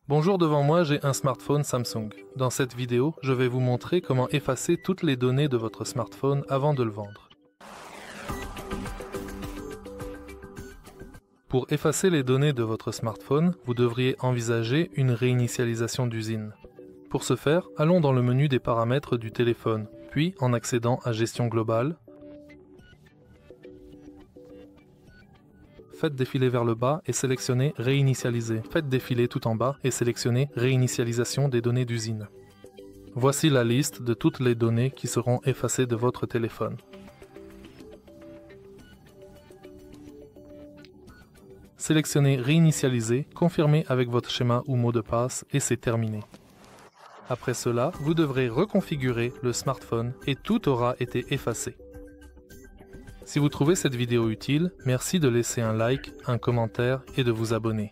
Bonjour, devant moi j'ai un smartphone Samsung. Dans cette vidéo, je vais vous montrer comment effacer toutes les données de votre smartphone avant de le vendre. Pour effacer les données de votre smartphone, vous devriez envisager une réinitialisation d'usine. Pour ce faire, allons dans le menu des paramètres du téléphone, puis en accédant à Gestion globale, faites défiler vers le bas et sélectionnez Réinitialiser. Faites défiler tout en bas et sélectionnez Réinitialisation des données d'usine. Voici la liste de toutes les données qui seront effacées de votre téléphone. Sélectionnez Réinitialiser, confirmez avec votre schéma ou mot de passe et c'est terminé. Après cela, vous devrez reconfigurer le smartphone et tout aura été effacé. Si vous trouvez cette vidéo utile, merci de laisser un like, un commentaire et de vous abonner.